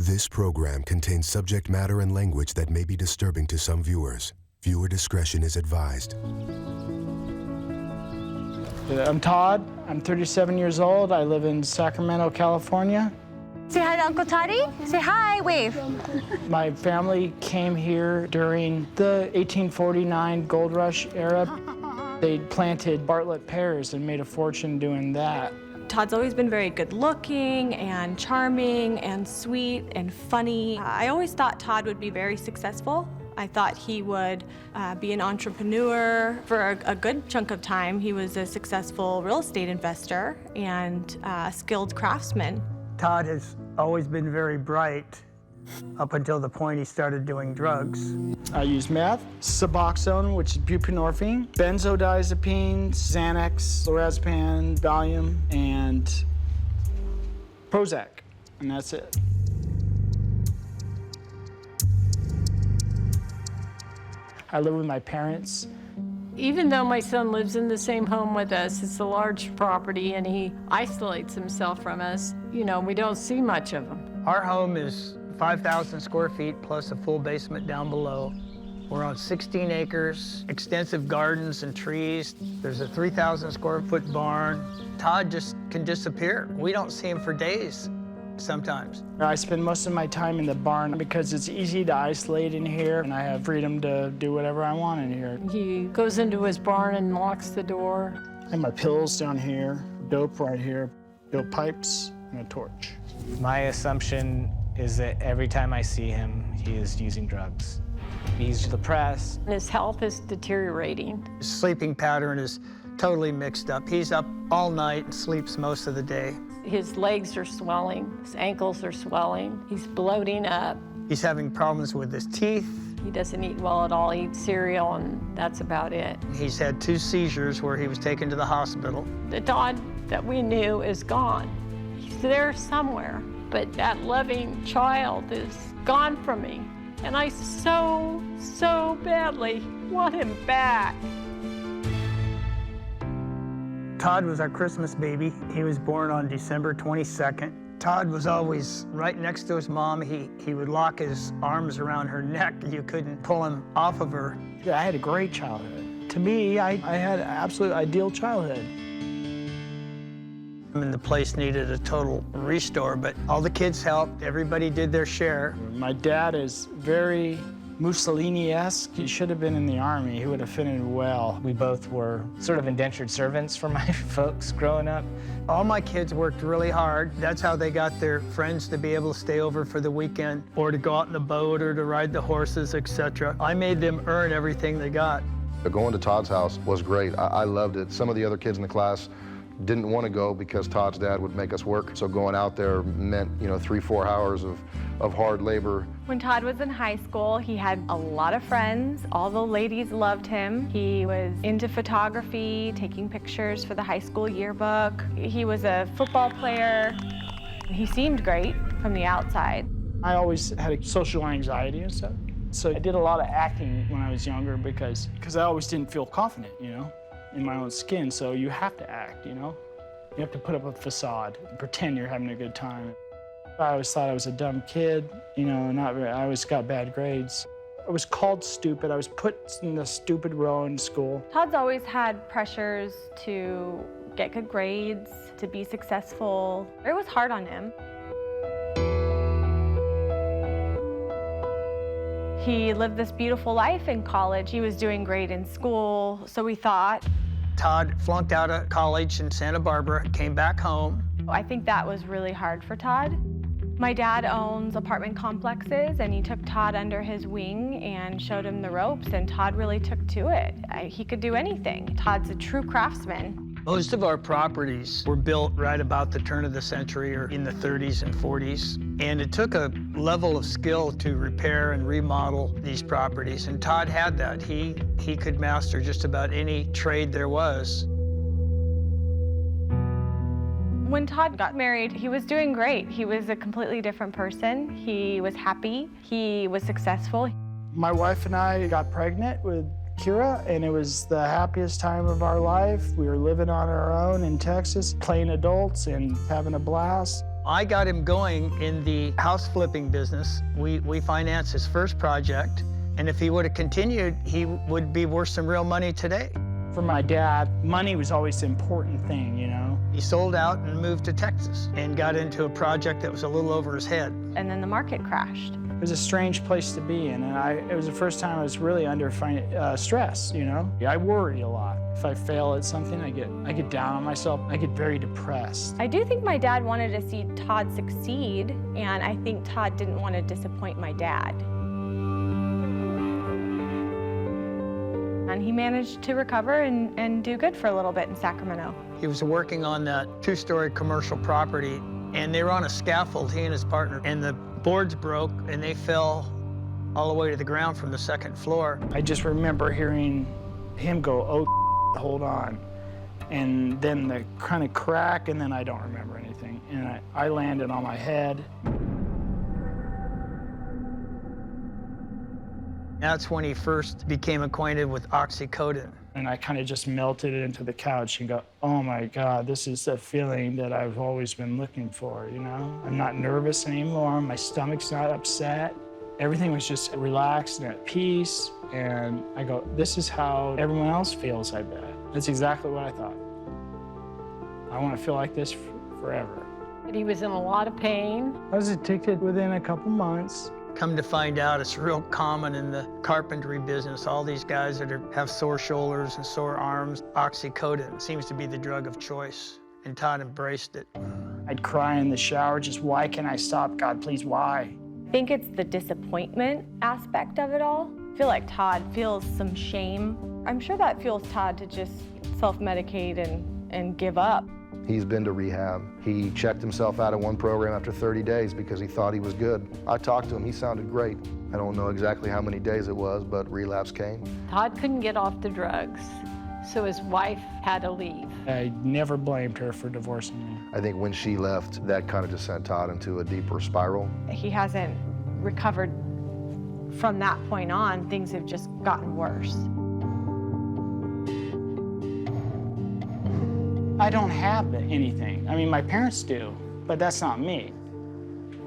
This program contains subject matter and language that may be disturbing to some viewers. Viewer discretion is advised. I'm Todd. I'm 37 years old. I live in Sacramento, California. Say hi to Uncle Toddy. Say hi, wave. My family came here during the 1849 gold rush era. They planted Bartlett pears and made a fortune doing that. Todd's always been very good looking and charming and sweet and funny. I always thought Todd would be very successful. I thought he would be an entrepreneur. For a good chunk of time, he was a successful real estate investor and a skilled craftsman. Todd has always been very bright up until the point he started doing drugs. I use meth, Suboxone, which is buprenorphine, benzodiazepines, Xanax, lorazepam, Valium, and Prozac, and that's it. I live with my parents. Even though my son lives in the same home with us, it's a large property and he isolates himself from us, you know, we don't see much of him. Our home is 5,000 square feet plus a full basement down below. We're on 16 acres, extensive gardens and trees. There's a 3,000 square foot barn. Todd just can disappear. We don't see him for days sometimes. I spend most of my time in the barn because it's easy to isolate in here and I have freedom to do whatever I want in here. He goes into his barn and locks the door. I have my pills down here, dope right here, dope pipes, and a torch. My assumption is that every time I see him, he is using drugs. He's depressed. His health is deteriorating. His sleeping pattern is totally mixed up. He's up all night and sleeps most of the day. His legs are swelling, his ankles are swelling, he's bloating up. He's having problems with his teeth. He doesn't eat well at all, he eats cereal, and that's about it. He's had 2 seizures where he was taken to the hospital. The Todd that we knew is gone. He's there somewhere, but that loving child is gone from me. And I so badly want him back. Todd was our Christmas baby. He was born on December 22nd. Todd was always right next to his mom. He would lock his arms around her neck. You couldn't pull him off of her. Yeah, I had a great childhood. To me, I had an absolute ideal childhood. And the place needed a total restore, but all the kids helped. Everybody did their share. My dad is very Mussolini-esque. He should have been in the army. He would have fitted well. We both were sort of indentured servants for my folks growing up. All my kids worked really hard. That's how they got their friends to be able to stay over for the weekend or to go out in the boat or to ride the horses, etc. I made them earn everything they got. Going to Todd's house was great. I loved it. Some of the other kids in the class didn't want to go because Todd's dad would make us work. So going out there meant, 3-4 hours of hard labor. When Todd was in high school, he had a lot of friends. All the ladies loved him. He was into photography, taking pictures for the high school yearbook. He was a football player. He seemed great from the outside. I always had a social anxiety and stuff. So I did a lot of acting when I was younger because I always didn't feel confident, in my own skin. So you have to act, You have to put up a facade and pretend you're having a good time. I always thought I was a dumb kid, I always got bad grades. I was called stupid. I was put in the stupid row in school. Todd's always had pressures to get good grades, to be successful. It was hard on him. He lived this beautiful life in college. He was doing great in school, so we thought. Todd flunked out of college in Santa Barbara, came back home. I think that was really hard for Todd. My dad owns apartment complexes, and he took Todd under his wing and showed him the ropes, and Todd really took to it. He could do anything. Todd's a true craftsman. Most of our properties were built right about the turn of the century or in the 30s and 40s. And it took a level of skill to repair and remodel these properties. And Todd had that. He could master just about any trade there was. When Todd got married, he was doing great. He was a completely different person. He was happy. He was successful. My wife and I got pregnant with Kira, and it was the happiest time of our life. We were living on our own in Texas, playing adults and having a blast. I got him going in the house flipping business. We financed his first project, and if he would have continued, he would be worth some real money today. For my dad, money was always the important thing, you know? He sold out and moved to Texas and got into a project that was a little over his head. And then the market crashed. It was a strange place to be in, and it was the first time I was really under stress, you know? I worry a lot. If I fail at something, I get down on myself. I get very depressed. I do think my dad wanted to see Todd succeed, and I think Todd didn't want to disappoint my dad. And he managed to recover and do good for a little bit in Sacramento. He was working on that 2-story commercial property, and they were on a scaffold, he and his partner, and the boards broke, and they fell all the way to the ground from the 2nd floor. I just remember hearing him go, "Oh, hold on." And then the kind of crack, and then I don't remember anything. And I landed on my head. That's when he first became acquainted with oxycodone. And I kind of just melted into the couch and go, "Oh my God, this is the feeling that I've always been looking for, you know? I'm not nervous anymore, my stomach's not upset. Everything was just relaxed and at peace." And I go, this is how everyone else feels, I bet. That's exactly what I thought. I want to feel like this forever. He was in a lot of pain. I was addicted within a couple months. Come to find out, it's real common in the carpentry business. All these guys that have sore shoulders and sore arms, oxycodone seems to be the drug of choice, and Todd embraced it. I'd cry in the shower, just, why can't I stop? God, please, why? I think it's the disappointment aspect of it all. I feel like Todd feels some shame. I'm sure that fuels Todd to just self-medicate and give up. He's been to rehab. He checked himself out of one program after 30 days because he thought he was good. I talked to him, he sounded great. I don't know exactly how many days it was, but relapse came. Todd couldn't get off the drugs, so his wife had to leave. I never blamed her for divorcing me. I think when she left, that kind of just sent Todd into a deeper spiral. He hasn't recovered from that point on. Things have just gotten worse. I don't have anything. I mean, my parents do, but that's not me.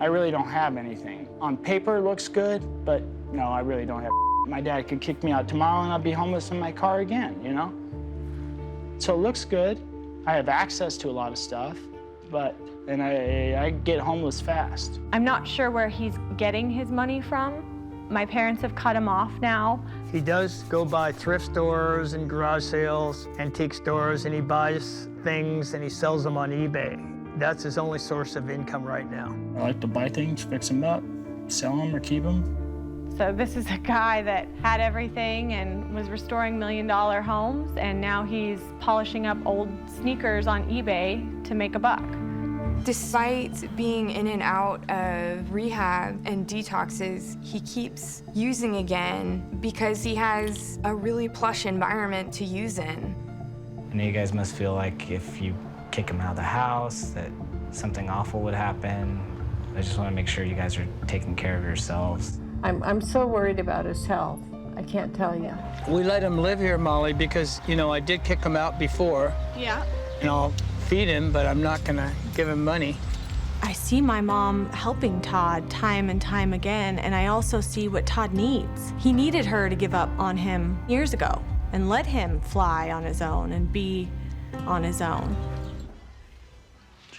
I really don't have anything. On paper, it looks good, but no, I really don't have. My dad could kick me out tomorrow and I'll be homeless in my car again, you know? So it looks good. I have access to a lot of stuff, and I get homeless fast. I'm not sure where he's getting his money from. My parents have cut him off now. He does go by thrift stores and garage sales, antique stores, and he buys things and he sells them on eBay. That's his only source of income right now. I like to buy things, fix them up, sell them or keep them. So this is a guy that had everything and was restoring $1 million homes, and now he's polishing up old sneakers on eBay to make a buck. Despite being in and out of rehab and detoxes, he keeps using again because he has a really plush environment to use in. I know you guys must feel like if you kick him out of the house, that something awful would happen. I just want to make sure you guys are taking care of yourselves. I'm so worried about his health. I can't tell you. We let him live here, Molly, because, you know, I did kick him out before. Yeah. And I'll feed him, but I'm not gonna give him money. I see my mom helping Todd time and time again, and I also see what Todd needs. He needed her to give up on him years ago and let him fly on his own and be on his own.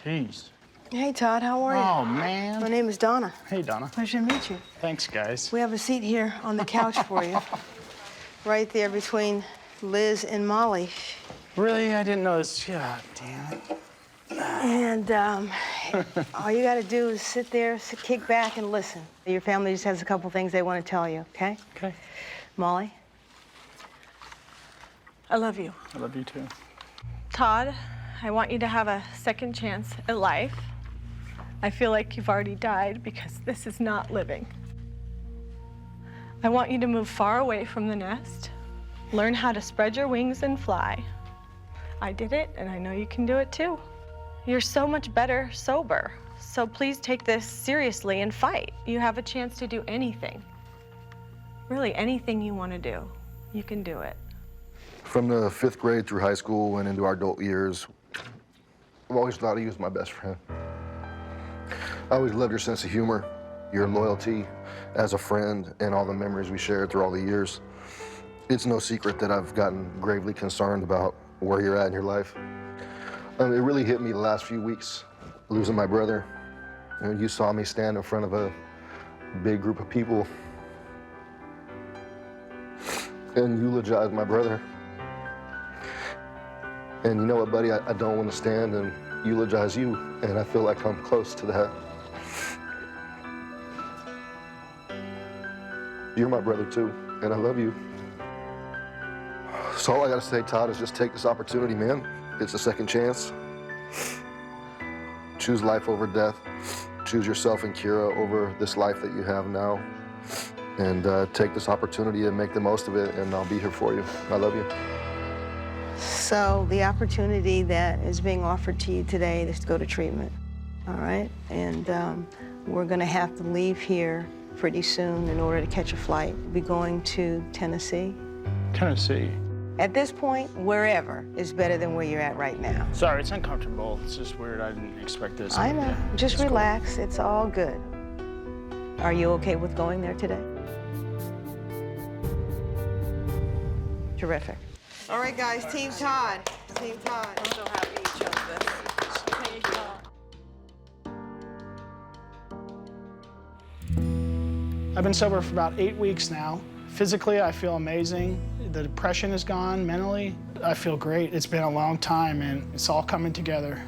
Jeez. Hey, Todd, how are you? Oh, man. My name is Donna. Hey, Donna. Pleasure to meet you. Thanks, guys. We have a seat here on the couch for you. Right there between Liz and Molly. Really? I didn't know this. Yeah, damn it. And all you gotta do is sit there, kick back and listen. Your family just has a couple things they want to tell you, okay? Okay. Molly? I love you. I love you too. Todd, I want you to have a second chance at life. I feel like you've already died because this is not living. I want you to move far away from the nest, learn how to spread your wings and fly. I did it, and I know you can do it too. You're so much better sober, so please take this seriously and fight. You have a chance to do anything. Really, anything you want to do, you can do it. From the 5th grade through high school and into our adult years, I've always thought he was my best friend. I always loved your sense of humor, your loyalty as a friend, and all the memories we shared through all the years. It's no secret that I've gotten gravely concerned about where you're at in your life. It really hit me the last few weeks, losing my brother. You saw me stand in front of a big group of people and eulogize my brother. And you know what, buddy? I don't want to stand and eulogize you, and I feel like I'm close to that. You're my brother too, and I love you. So all I gotta say, Todd, is just take this opportunity, man. It's a second chance. Choose life over death. Choose yourself and Kira over this life that you have now. And take this opportunity and make the most of it, and I'll be here for you. I love you. So the opportunity that is being offered to you today is to go to treatment, all right? And we're gonna have to leave here pretty soon in order to catch a flight. We'll be going to Tennessee. Tennessee. At this point, wherever is better than where you're at right now. Sorry, it's uncomfortable. It's just weird. I didn't expect this. I know. Yeah, Just it's cool. relax. It's all good. Are you okay with going there today? Terrific. All right, guys, Team Todd. Team Todd. I'm so happy you chose this. I've been sober for about 8 weeks now. Physically, I feel amazing. The depression is gone. Mentally, I feel great. It's been a long time, and it's all coming together.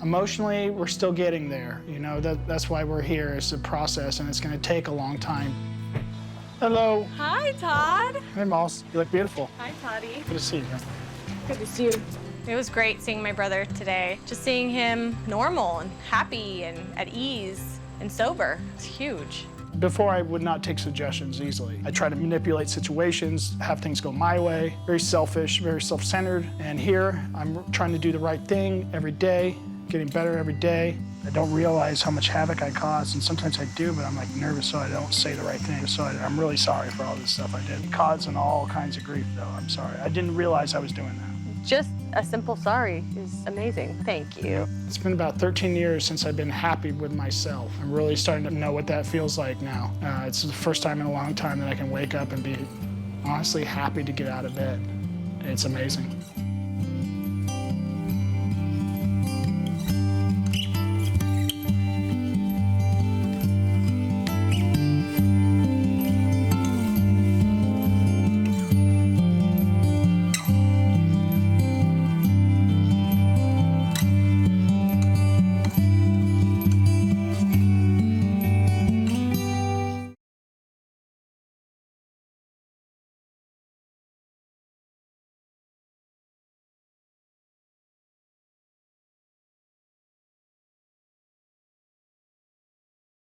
Emotionally, we're still getting there. You know, that's why we're here. It's a process, and it's going to take a long time. Hello. Hi, Todd. Hey, Moss. You look beautiful. Hi, Toddy. Good to see you. Good to see you. It was great seeing my brother today. Just seeing him normal and happy and at ease and sober. It's huge. Before, I would not take suggestions easily. I try to manipulate situations, have things go my way. Very selfish, very self-centered. And here, I'm trying to do the right thing every day, getting better every day. I don't realize how much havoc I cause, and sometimes I do, but I'm like nervous so I don't say the right thing. So I'm really sorry for all this stuff I did. Causing all kinds of grief, though. I'm sorry. I didn't realize I was doing that. Just a simple sorry is amazing. Thank you. It's been about 13 years since I've been happy with myself. I'm really starting to know what that feels like now. It's the first time in a long time that I can wake up and be honestly happy to get out of bed. It's amazing.